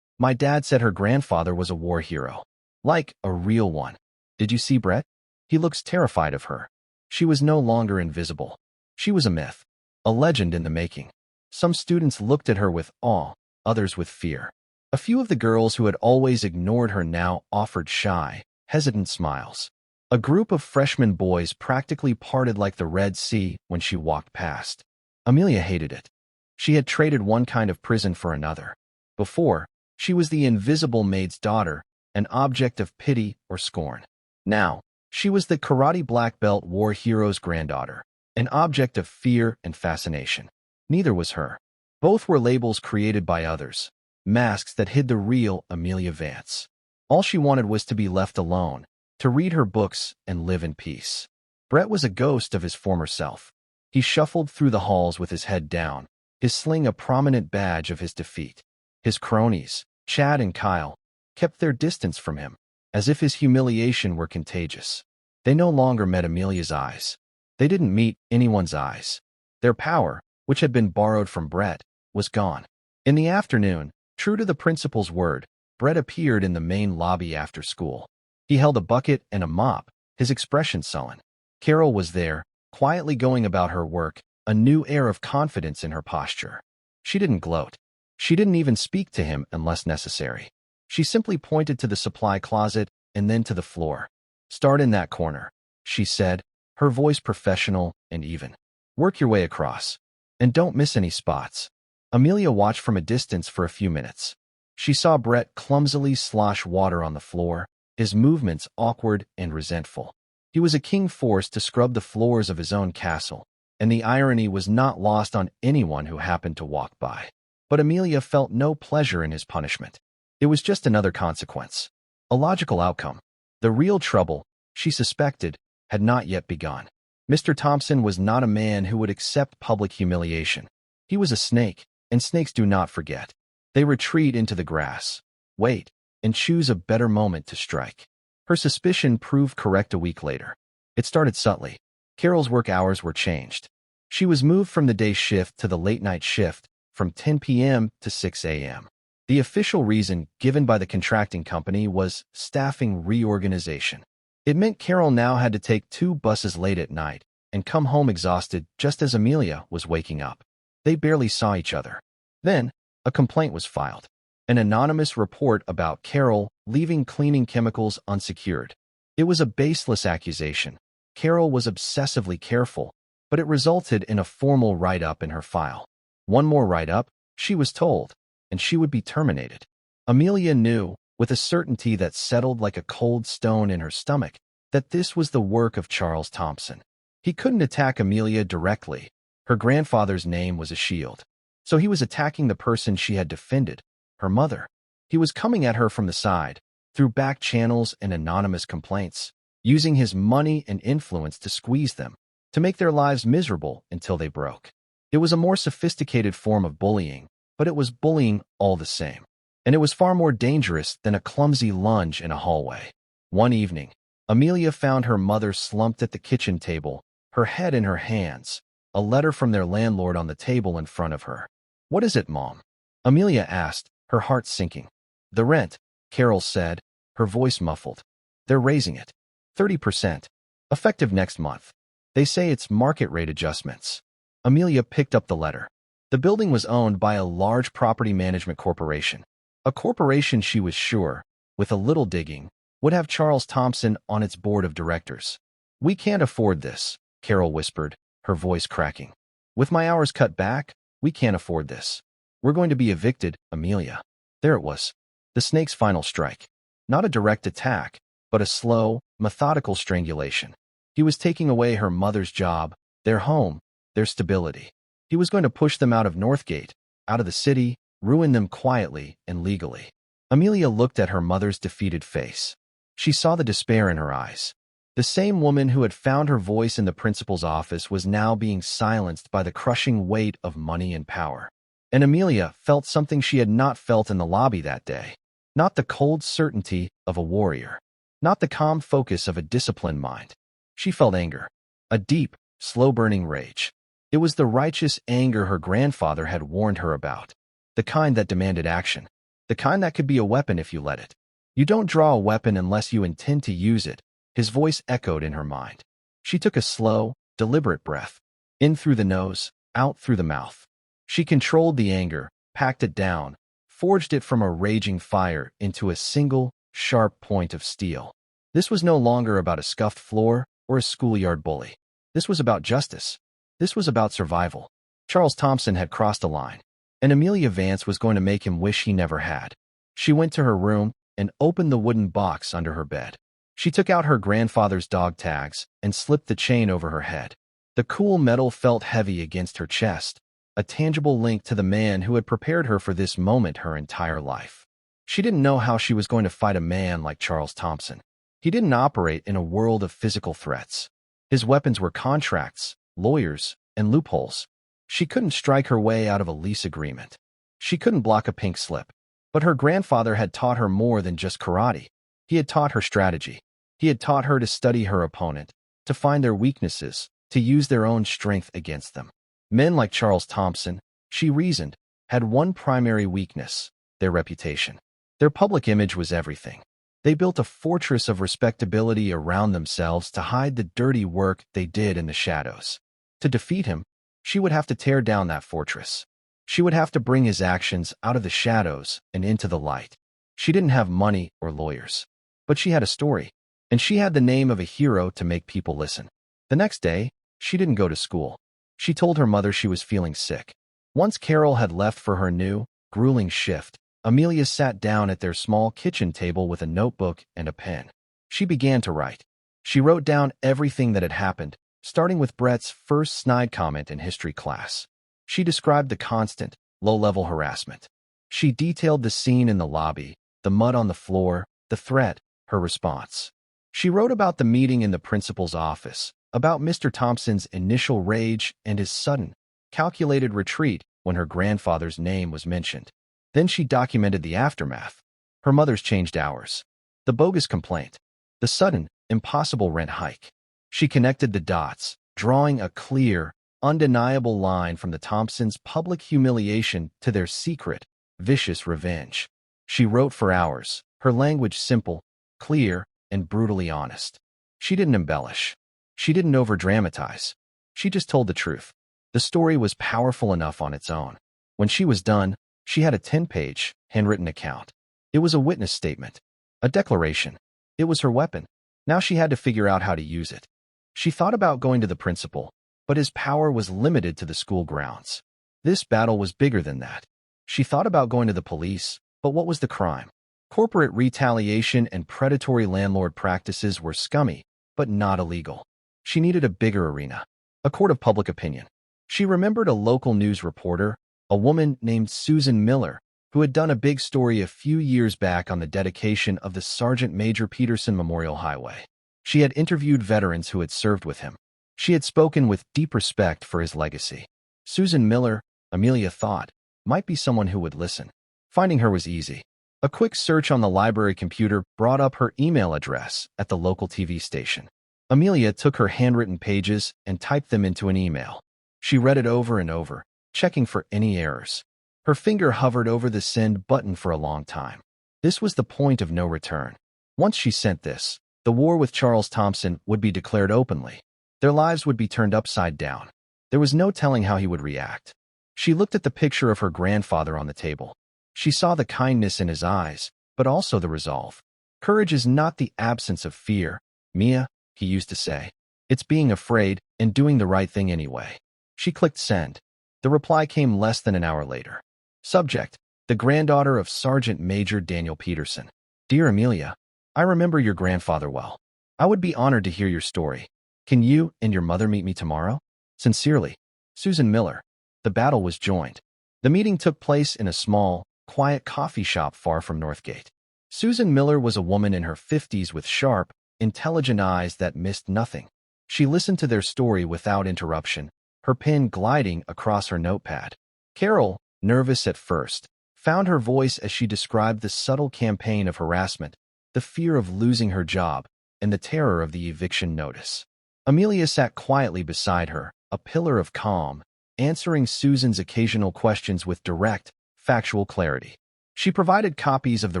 Speaker 1: My dad said her grandfather was a war hero. Like a real one. Did you see Brett? He looks terrified of her." She was no longer invisible. She was a myth. A legend in the making. Some students looked at her with awe, others with fear. A few of the girls who had always ignored her now offered shy, hesitant smiles. A group of freshman boys practically parted like the Red Sea when she walked past. Amelia hated it. She had traded one kind of prison for another. Before, she was the invisible maid's daughter, an object of pity or scorn. Now, she was the karate black belt war hero's granddaughter, an object of fear and fascination. Neither was her. Both were labels created by others, masks that hid the real Amelia Vance. All she wanted was to be left alone, to read her books and live in peace. Brett was a ghost of his former self. He shuffled through the halls with his head down, his sling a prominent badge of his defeat. His cronies, Chad and Kyle, kept their distance from him, as if his humiliation were contagious. They no longer met Amelia's eyes. They didn't meet anyone's eyes. Their power, which had been borrowed from Brett, was gone. In the afternoon, true to the principal's word, Brett appeared in the main lobby after school. He held a bucket and a mop, his expression sullen. Carol was there, quietly going about her work, a new air of confidence in her posture. She didn't gloat. She didn't even speak to him unless necessary. She simply pointed to the supply closet and then to the floor. "Start in that corner," she said, her voice professional and even. "Work your way across. And don't miss any spots." Amelia watched from a distance for a few minutes. She saw Brett clumsily slosh water on the floor, his movements awkward and resentful. He was a king forced to scrub the floors of his own castle, and the irony was not lost on anyone who happened to walk by. But Amelia felt no pleasure in his punishment. It was just another consequence. A logical outcome. The real trouble, she suspected, had not yet begun. Mr. Thompson was not a man who would accept public humiliation. He was a snake, and snakes do not forget. They retreat into the grass, wait, and choose a better moment to strike. Her suspicion proved correct a week later. It started subtly. Carol's work hours were changed. She was moved from the day shift to the late-night shift, from 10 p.m. to 6 a.m. The official reason given by the contracting company was staffing reorganization. It meant Carol now had to take 2 buses late at night and come home exhausted just as Amelia was waking up. They barely saw each other. Then, a complaint was filed. An anonymous report about Carol leaving cleaning chemicals unsecured. It was a baseless accusation. Carol was obsessively careful, but it resulted in a formal write-up in her file. One more write-up, she was told, and she would be terminated. Amelia knew, with a certainty that settled like a cold stone in her stomach, that this was the work of Charles Thompson. He couldn't attack Amelia directly. Her grandfather's name was a shield. So he was attacking the person she had defended, her mother. He was coming at her from the side, through back channels and anonymous complaints, using his money and influence to squeeze them, to make their lives miserable until they broke. It was a more sophisticated form of bullying, but it was bullying all the same. And it was far more dangerous than a clumsy lunge in a hallway. One evening, Amelia found her mother slumped at the kitchen table, her head in her hands, a letter from their landlord on the table in front of her. "What is it, Mom?" Amelia asked, her heart sinking. "The rent," Carol said, her voice muffled. "They're raising it. 30%. Effective next month. They say it's market rate adjustments." Amelia picked up the letter. The building was owned by a large property management corporation. A corporation she was sure, with a little digging, would have Charles Thompson on its board of directors. "We can't afford this," Carol whispered, her voice cracking. "With my hours cut back, we can't afford this. We're going to be evicted, Amelia." There it was. The snake's final strike. Not a direct attack, but a slow, methodical strangulation. He was taking away her mother's job, their home, their stability. He was going to push them out of Northgate, out of the city, ruin them quietly and legally. Amelia looked at her mother's defeated face. She saw the despair in her eyes. The same woman who had found her voice in the principal's office was now being silenced by the crushing weight of money and power. And Amelia felt something she had not felt in the lobby that day. Not the cold certainty of a warrior. Not the calm focus of a disciplined mind. She felt anger. A deep, slow-burning rage. It was the righteous anger her grandfather had warned her about. The kind that demanded action. The kind that could be a weapon if you let it. "You don't draw a weapon unless you intend to use it," his voice echoed in her mind. She took a slow, deliberate breath. In through the nose, out through the mouth. She controlled the anger, packed it down, forged it from a raging fire into a single, sharp point of steel. This was no longer about a scuffed floor or a schoolyard bully. This was about justice. This was about survival. Charles Thompson had crossed a line, and Amelia Vance was going to make him wish he never had. She went to her room and opened the wooden box under her bed. She took out her grandfather's dog tags and slipped the chain over her head. The cool metal felt heavy against her chest, a tangible link to the man who had prepared her for this moment her entire life. She didn't know how she was going to fight a man like Charles Thompson. He didn't operate in a world of physical threats. His weapons were contracts, lawyers, and loopholes. She couldn't strike her way out of a lease agreement. She couldn't block a pink slip. But her grandfather had taught her more than just karate. He had taught her strategy. He had taught her to study her opponent, to find their weaknesses, to use their own strength against them. Men like Charles Thompson, she reasoned, had one primary weakness: their reputation. Their public image was everything. They built a fortress of respectability around themselves to hide the dirty work they did in the shadows. To defeat him, she would have to tear down that fortress. She would have to bring his actions out of the shadows and into the light. She didn't have money or lawyers, but she had a story, and she had the name of a hero to make people listen. The next day, she didn't go to school. She told her mother she was feeling sick. Once Carol had left for her new, grueling shift, Amelia sat down at their small kitchen table with a notebook and a pen. She began to write. She wrote down everything that had happened, starting with Brett's first snide comment in history class. She described the constant, low-level harassment. She detailed the scene in the lobby, the mud on the floor, the threat, her response. She wrote about the meeting in the principal's office, about Mr. Thompson's initial rage and his sudden, calculated retreat when her grandfather's name was mentioned. Then she documented the aftermath. Her mother's changed hours. The bogus complaint. The sudden, impossible rent hike. She connected the dots, drawing a clear, undeniable line from the Thompsons' public humiliation to their secret, vicious revenge. She wrote for hours, her language simple, clear, and brutally honest. She didn't embellish. She didn't overdramatize. She just told the truth. The story was powerful enough on its own. When she was done, she had a 10-page, handwritten account. It was a witness statement, a declaration. It was her weapon. Now she had to figure out how to use it. She thought about going to the principal, but his power was limited to the school grounds. This battle was bigger than that. She thought about going to the police, but what was the crime? Corporate retaliation and predatory landlord practices were scummy, but not illegal. She needed a bigger arena, a court of public opinion. She remembered a local news reporter, a woman named Susan Miller, who had done a big story a few years back on the dedication of the Sergeant Major Peterson Memorial Highway. She had interviewed veterans who had served with him. She had spoken with deep respect for his legacy. Susan Miller, Amelia thought, might be someone who would listen. Finding her was easy. A quick search on the library computer brought up her email address at the local TV station. Amelia took her handwritten pages and typed them into an email. She read it over and over, checking for any errors. Her finger hovered over the send button for a long time. This was the point of no return. Once she sent this, the war with Charles Thompson would be declared openly. Their lives would be turned upside down. There was no telling how he would react. She looked at the picture of her grandfather on the table. She saw the kindness in his eyes, but also the resolve. Courage is not the absence of fear, Mia, he used to say. It's being afraid and doing the right thing anyway. She clicked send. The reply came less than an hour later. Subject: the granddaughter of Sergeant Major Daniel Peterson. Dear Amelia, I remember your grandfather well. I would be honored to hear your story. Can you and your mother meet me tomorrow? Sincerely, Susan Miller. The battle was joined. The meeting took place in a small, quiet coffee shop far from Northgate. Susan Miller was a woman in her 50s with sharp, intelligent eyes that missed nothing. She listened to their story without interruption, her pen gliding across her notepad. Carol, nervous at first, found her voice as she described the subtle campaign of harassment, the fear of losing her job, and the terror of the eviction notice. Amelia sat quietly beside her, a pillar of calm, answering Susan's occasional questions with direct, factual clarity. She provided copies of the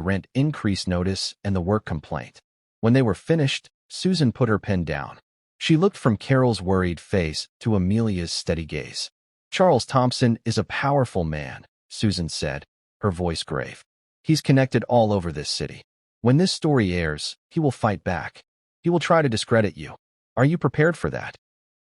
Speaker 1: rent increase notice and the work complaint. When they were finished, Susan put her pen down. She looked from Carol's worried face to Amelia's steady gaze. Charles Thompson is a powerful man, Susan said, her voice grave. He's connected all over this city. When this story airs, he will fight back. He will try to discredit you. Are you prepared for that?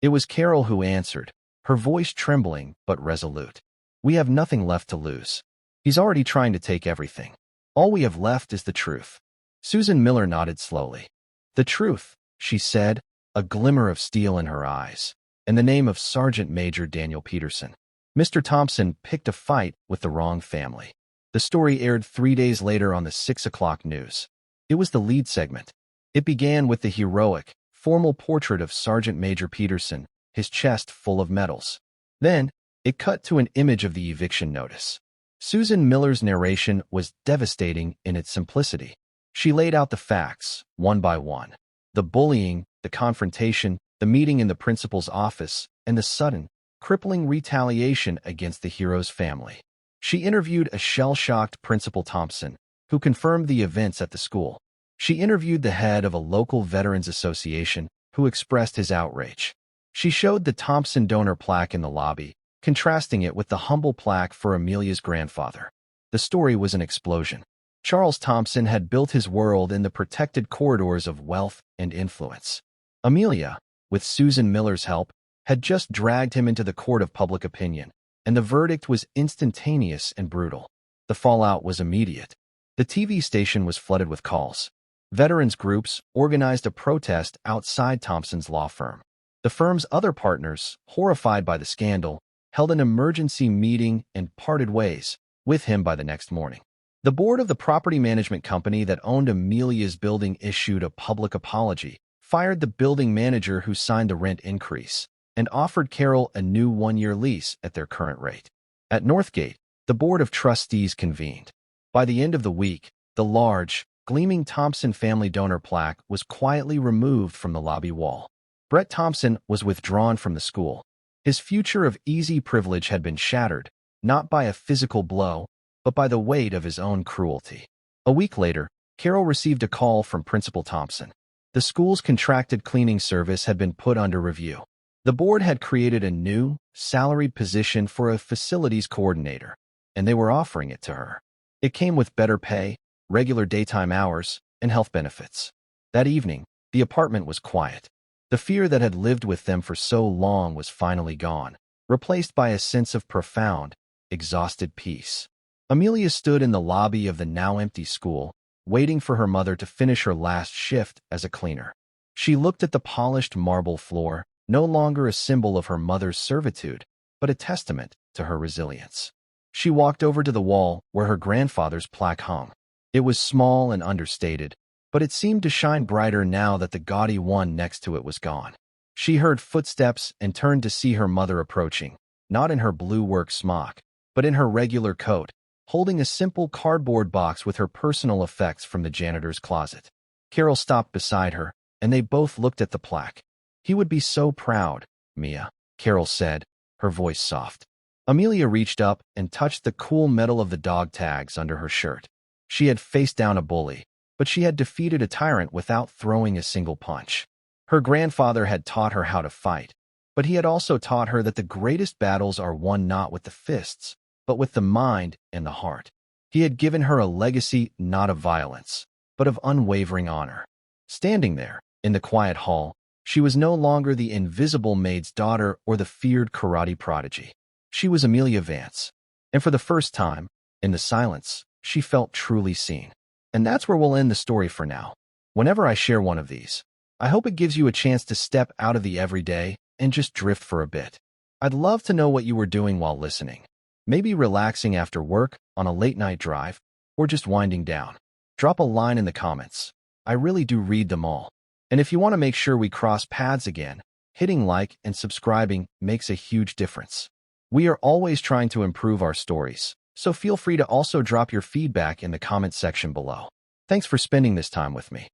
Speaker 1: It was Carol who answered, her voice trembling but resolute. We have nothing left to lose. He's already trying to take everything. All we have left is the truth. Susan Miller nodded slowly. The truth, she said, a glimmer of steel in her eyes, and the name of Sergeant Major Daniel Peterson. Mr. Thompson picked a fight with the wrong family. The story aired 3 days later on the 6 o'clock news. It was the lead segment. It began with the heroic, formal portrait of Sergeant Major Peterson, his chest full of medals. Then, it cut to an image of the eviction notice. Susan Miller's narration was devastating in its simplicity. She laid out the facts, one by one. The bullying, the confrontation, the meeting in the principal's office, and the sudden, crippling retaliation against the hero's family. She interviewed a shell-shocked Principal Thompson, who confirmed the events at the school. She interviewed the head of a local veterans association, who expressed his outrage. She showed the Thompson donor plaque in the lobby, contrasting it with the humble plaque for Amelia's grandfather. The story was an explosion. Charles Thompson had built his world in the protected corridors of wealth and influence. Amelia, with Susan Miller's help, had just dragged him into the court of public opinion, and the verdict was instantaneous and brutal. The fallout was immediate. The TV station was flooded with calls. Veterans groups organized a protest outside Thompson's law firm. The firm's other partners, horrified by the scandal, held an emergency meeting and parted ways with him by the next morning. The board of the property management company that owned Amelia's building issued a public apology, fired the building manager who signed the rent increase, and offered Carol a new 1-year lease at their current rate. At Northgate, The Board of Trustees convened. By the end of the week, the large, gleaming Thompson family donor plaque was quietly removed from the lobby wall. Brett Thompson was withdrawn from the school. His future of easy privilege had been shattered, not by a physical blow, but by the weight of his own cruelty. A week later, Carol received a call from Principal Thompson. The school's contracted cleaning service had been put under review. The board had created a new, salaried position for a facilities coordinator, and they were offering it to her. It came with better pay, regular daytime hours, and health benefits. That evening, the apartment was quiet. The fear that had lived with them for so long was finally gone, replaced by a sense of profound, exhausted peace. Amelia stood in the lobby of the now empty school, waiting for her mother to finish her last shift as a cleaner. She looked at the polished marble floor, no longer a symbol of her mother's servitude, but a testament to her resilience. She walked over to the wall where her grandfather's plaque hung. It was small and understated, but it seemed to shine brighter now that the gaudy one next to it was gone. She heard footsteps and turned to see her mother approaching, not in her blue work smock, but in her regular coat, holding a simple cardboard box with her personal effects from the janitor's closet. Carol stopped beside her, and they both looked at the plaque. "He would be so proud, Mia," Carol said, her voice soft. Amelia reached up and touched the cool metal of the dog tags under her shirt. She had faced down a bully, but she had defeated a tyrant without throwing a single punch. Her grandfather had taught her how to fight, but he had also taught her that the greatest battles are won not with the fists, but with the mind and the heart. He had given her a legacy not of violence, but of unwavering honor. Standing there, in the quiet hall, she was no longer the invisible maid's daughter or the feared karate prodigy. She was Amelia Vance, and for the first time, in the silence, she felt truly seen. And that's where we'll end the story for now. Whenever I share one of these, I hope it gives you a chance to step out of the everyday and just drift for a bit. I'd love to know what you were doing while listening. Maybe relaxing after work, on a late-night drive, or just winding down. Drop a line in the comments. I really do read them all. And if you want to make sure we cross paths again, hitting like and subscribing makes a huge difference. We are always trying to improve our stories, so feel free to also drop your feedback in the comment section below. Thanks for spending this time with me.